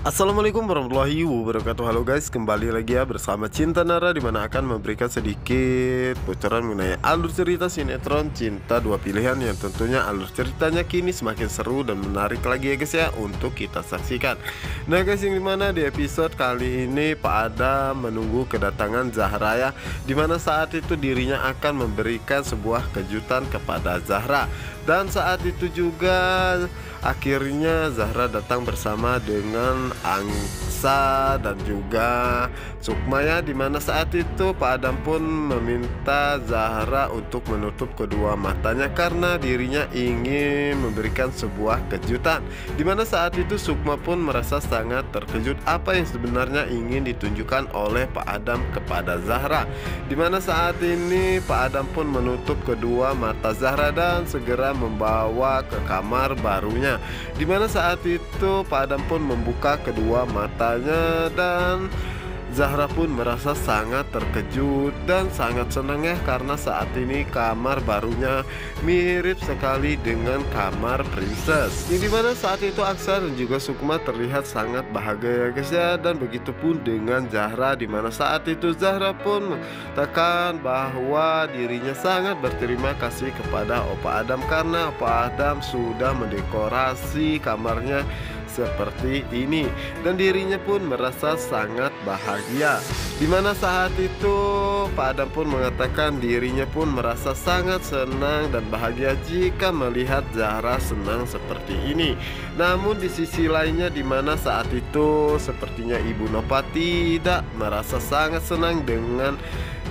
Assalamualaikum warahmatullahi wabarakatuh. Halo guys, kembali lagi ya bersama Cinta Nara, dimana akan memberikan sedikit bocoran mengenai alur cerita sinetron Cinta Dua Pilihan, yang tentunya alur ceritanya kini semakin seru dan menarik lagi ya guys ya untuk kita saksikan. Nah guys, yang dimana di episode kali ini Pak Adam menunggu kedatangan Zahra ya, dimana saat itu dirinya akan memberikan sebuah kejutan kepada Zahra. Dan saat itu juga akhirnya Zahra datang bersama dengan Angsa dan juga Sukma ya, dimana saat itu Pak Adam pun meminta Zahra untuk menutup kedua matanya karena dirinya ingin memberikan sebuah kejutan. Dimana saat itu Sukma pun merasa sangat terkejut apa yang sebenarnya ingin ditunjukkan oleh Pak Adam kepada Zahra. Dimana saat ini Pak Adam pun menutup kedua mata Zahra dan segera membawa ke kamar barunya. Dimana saat itu Pak Adam pun membuka kedua matanya dan Zahra pun merasa sangat terkejut dan sangat senang ya, karena saat ini kamar barunya mirip sekali dengan kamar princess. Yang dimana saat itu Aksa dan juga Sukma terlihat sangat bahagia ya guys ya, dan begitu pun dengan Zahra, dimana saat itu Zahra pun mengatakan bahwa dirinya sangat berterima kasih kepada Opa Adam karena Opa Adam sudah mendekorasi kamarnya seperti ini, dan dirinya pun merasa sangat bahagia. Dimana saat itu Pak Adam pun mengatakan dirinya pun merasa sangat senang dan bahagia jika melihat Zahra senang seperti ini. Namun di sisi lainnya, dimana saat itu sepertinya Ibu Nova tidak merasa sangat senang dengan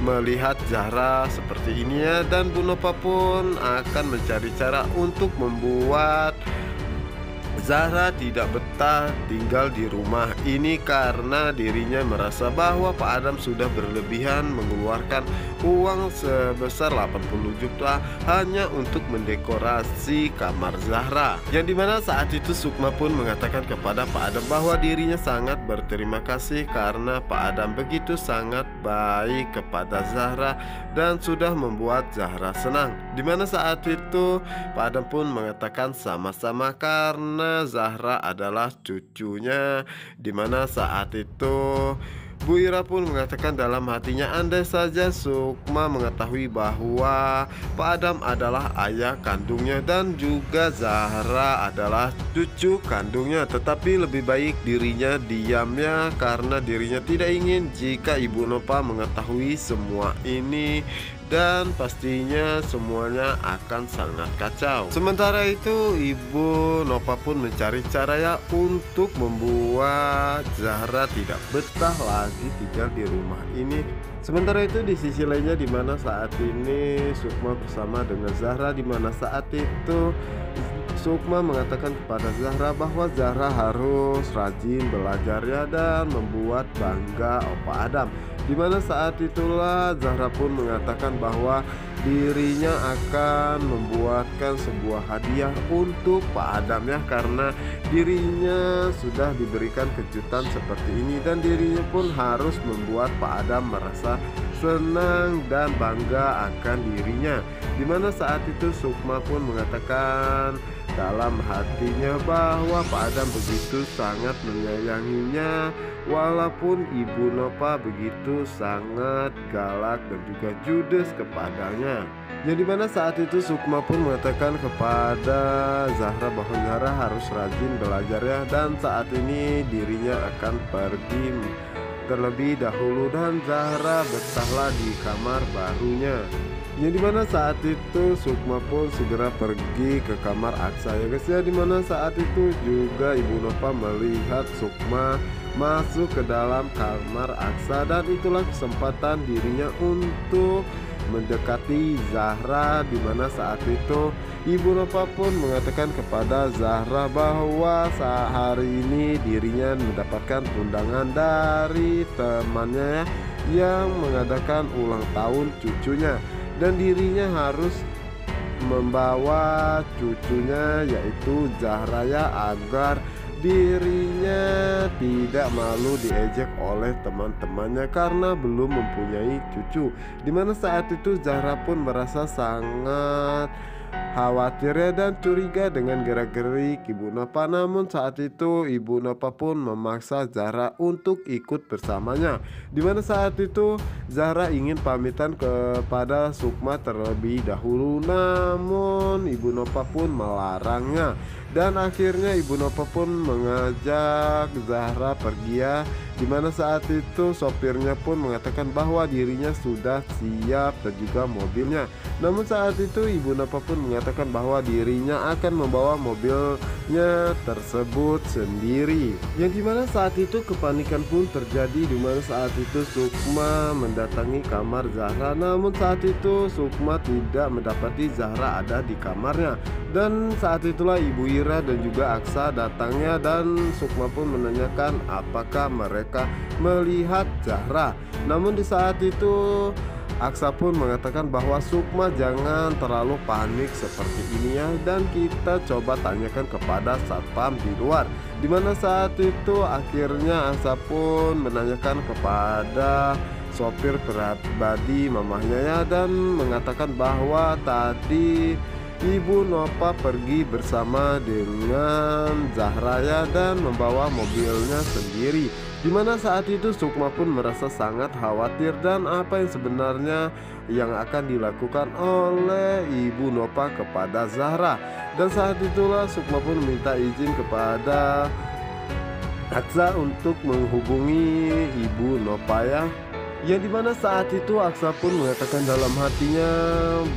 melihat Zahra seperti ini ya, dan Bu Nova pun akan mencari cara untuk membuat Zahra tidak betah tinggal di rumah ini karena dirinya merasa bahwa Pak Adam sudah berlebihan mengeluarkan uang sebesar 80 juta hanya untuk mendekorasi kamar Zahra. Yang dimana saat itu Sukma pun mengatakan kepada Pak Adam bahwa dirinya sangat berterima kasih karena Pak Adam begitu sangat baik kepada Zahra dan sudah membuat Zahra senang. Dimana saat itu Pak Adam pun mengatakan sama-sama karena Zahra adalah cucunya. Dimana saat itu Bu Ira pun mengatakan dalam hatinya, andai saja Sukma mengetahui bahwa Pak Adam adalah ayah kandungnya dan juga Zahra adalah cucu kandungnya, tetapi lebih baik dirinya diam ya, karena dirinya tidak ingin jika Ibu Nova mengetahui semua ini, dan pastinya semuanya akan sangat kacau. Sementara itu Ibu Nova pun mencari cara ya untuk membuat Zahra tidak betah lagi tinggal di rumah ini. Sementara itu di sisi lainnya, dimana saat ini Sukma bersama dengan Zahra, dimana saat itu Sukma mengatakan kepada Zahra bahwa Zahra harus rajin belajar ya dan membuat bangga Opa Adam. Dimana saat itulah Zahra pun mengatakan bahwa dirinya akan membuatkan sebuah hadiah untuk Pak Adam ya, karena dirinya sudah diberikan kejutan seperti ini dan dirinya pun harus membuat Pak Adam merasa senang dan bangga akan dirinya. Dimana saat itu Sukma pun mengatakan dalam hatinya bahwa Pak Adam begitu sangat menyayanginya, walaupun Ibu Nova begitu sangat galak dan juga judes kepadanya. Yang dimana saat itu Sukma pun mengatakan kepada Zahra bahwa Zahra harus rajin belajar ya, dan saat ini dirinya akan pergi terlebih dahulu dan Zahra betahlah di kamar barunya. Yang dimana saat itu Sukma pun segera pergi ke kamar Aksa ya guys ya, dimana saat itu juga Ibu Nova melihat Sukma masuk ke dalam kamar Aksa, dan itulah kesempatan dirinya untuk mendekati Zahra. Dimana saat itu Ibu Nova pun mengatakan kepada Zahra bahwa hari ini dirinya mendapatkan undangan dari temannya yang mengadakan ulang tahun cucunya, dan dirinya harus membawa cucunya yaitu Zahra ya, agar dirinya tidak malu diejek oleh teman-temannya karena belum mempunyai cucu. Dimana saat itu Zahra pun merasa sangat khawatirnya dan curiga dengan gerak-gerik Ibu Nova. Namun saat itu Ibu Nova pun memaksa Zahra untuk ikut bersamanya. Dimana saat itu Zahra ingin pamitan kepada Sukma terlebih dahulu, namun Ibu Nova pun melarangnya. Dan akhirnya Ibu Nova pun mengajak Zahra pergi ya. Dimana saat itu sopirnya pun mengatakan bahwa dirinya sudah siap dan juga mobilnya. Namun saat itu Ibu Nova pun mengatakan bahwa dirinya akan membawa mobilnya tersebut sendiri. Yang dimana saat itu kepanikan pun terjadi, dimana saat itu Sukma mendatangi kamar Zahra. Namun saat itu Sukma tidak mendapati Zahra ada di kamarnya. Dan saat itulah Ibu Ira dan juga Aksa datangnya, dan Sukma pun menanyakan apakah mereka melihat Zahra. Namun di saat itu Aksa pun mengatakan bahwa Sukma jangan terlalu panik seperti ini ya, dan kita coba tanyakan kepada satpam di luar. Dimana saat itu akhirnya Aksa pun menanyakan kepada sopir pribadi mamahnya ya, dan mengatakan bahwa tadi Ibu Nova pergi bersama dengan Zahra ya, dan membawa mobilnya sendiri. Dimana saat itu Sukma pun merasa sangat khawatir dan apa yang sebenarnya yang akan dilakukan oleh Ibu Nova kepada Zahra. Dan saat itulah Sukma pun minta izin kepada Aksa untuk menghubungi Ibu Nova ya. Yang dimana saat itu Aksa pun mengatakan dalam hatinya,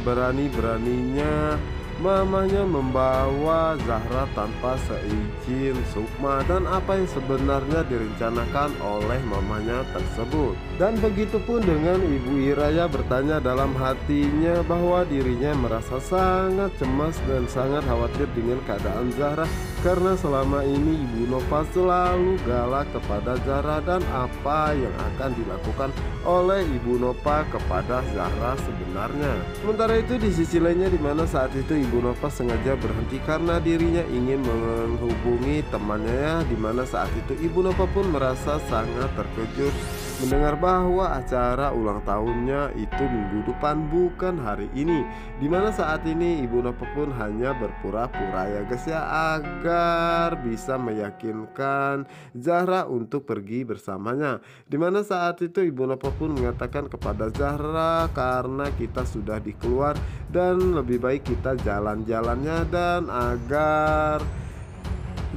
berani-beraninya mamanya membawa Zahra tanpa seizin Sukma, dan apa yang sebenarnya direncanakan oleh mamanya tersebut. Dan begitu pun dengan Ibu Iraya bertanya dalam hatinya bahwa dirinya merasa sangat cemas dan sangat khawatir dengan keadaan Zahra, karena selama ini Ibu Nova selalu galak kepada Zahra, dan apa yang akan dilakukan oleh Ibu Nova kepada Zahra sebenarnya. Sementara itu di sisi lainnya, dimana saat itu Ibu Nova sengaja berhenti karena dirinya ingin menghubungi temannya ya. Dimana saat itu Ibu Nova pun merasa sangat terkejut mendengar bahwa acara ulang tahunnya itu minggu depan, bukan hari ini. Dimana saat ini Ibu Nova pun hanya berpura-pura ya guys ya, agar bisa meyakinkan Zahra untuk pergi bersamanya. Dimana saat itu Ibu Nova pun mengatakan kepada Zahra, karena kita sudah dikeluar dan lebih baik kita jalan-jalannya, dan agar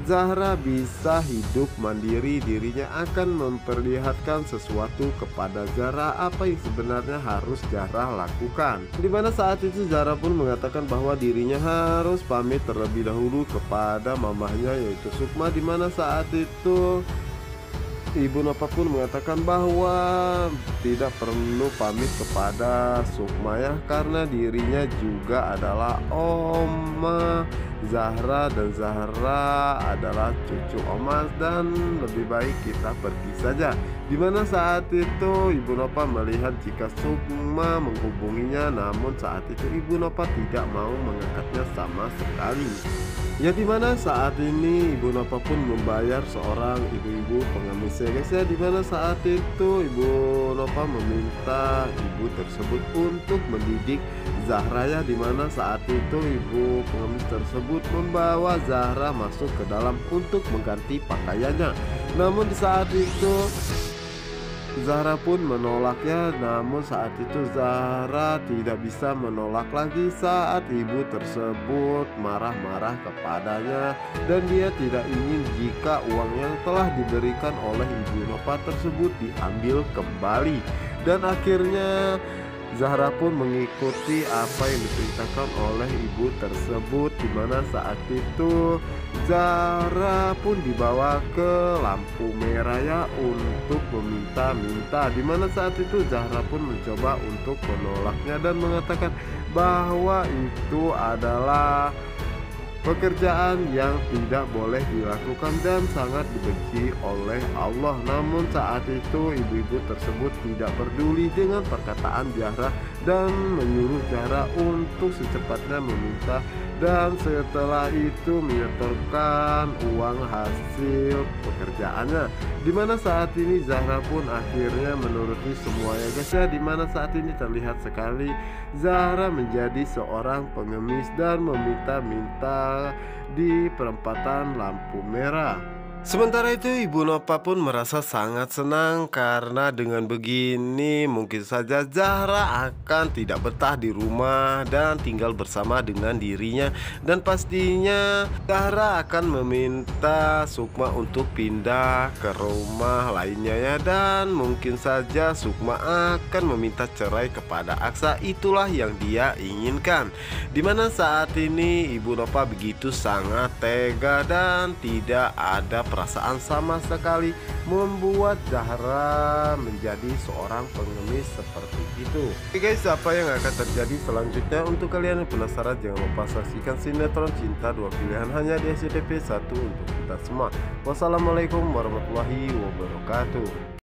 Zahra bisa hidup mandiri, dirinya akan memperlihatkan sesuatu kepada Zahra apa yang sebenarnya harus Zahra lakukan. Dimana saat itu Zahra pun mengatakan bahwa dirinya harus pamit terlebih dahulu kepada mamahnya yaitu Sukma. Dimana saat itu Ibu Nova pun mengatakan bahwa tidak perlu pamit kepada Sukma ya, karena dirinya juga adalah oma Zahra dan Zahra adalah cucu oma, dan lebih baik kita pergi saja. Dimana saat itu Ibu Nova melihat jika Sukma menghubunginya, namun saat itu Ibu Nova tidak mau mengangkatnya sama sekali. Ya dimana saat ini Ibu Nova pun membayar seorang ibu-ibu pengemis ya guys ya. Dimana saat itu Ibu Nova meminta ibu tersebut untuk mendidik Zahra ya. Dimana saat itu ibu pengemis tersebut membawa Zahra masuk ke dalam untuk mengganti pakaiannya. Namun di saat itu Zahra pun menolaknya, namun saat itu Zahra tidak bisa menolak lagi saat ibu tersebut marah-marah kepadanya, dan dia tidak ingin jika uang yang telah diberikan oleh Ibu Nova tersebut diambil kembali. Dan akhirnya Zahra pun mengikuti apa yang diperintahkan oleh ibu tersebut. Dimana saat itu Zahra pun dibawa ke lampu merah ya untuk meminta-minta. Dimana saat itu Zahra pun mencoba untuk menolaknya dan mengatakan bahwa itu adalah pekerjaan yang tidak boleh dilakukan dan sangat dibenci oleh Allah. Namun saat itu ibu-ibu tersebut tidak peduli dengan perkataan Zahra dan menyuruh Zahra untuk secepatnya meminta, dan setelah itu menyetorkan uang hasil pekerjaannya. Dimana saat ini Zahra pun akhirnya menuruti semuanya guys ya. Dimana saat ini terlihat sekali Zahra menjadi seorang pengemis dan meminta-minta di perempatan lampu merah. Sementara itu Ibu Nova pun merasa sangat senang karena dengan begini mungkin saja Zahra akan tidak betah di rumah dan tinggal bersama dengan dirinya, dan pastinya Zahra akan meminta Sukma untuk pindah ke rumah lainnya ya, dan mungkin saja Sukma akan meminta cerai kepada Aksa. Itulah yang dia inginkan. Dimana saat ini Ibu Nova begitu sangat tega dan tidak ada perasaan sama sekali membuat Zahra menjadi seorang pengemis seperti itu. Oke guys, apa yang akan terjadi selanjutnya? Untuk kalian yang penasaran, jangan lupa saksikan sinetron Cinta Dua Pilihan hanya di SCTV 1 untuk kita semua. Wassalamualaikum warahmatullahi wabarakatuh.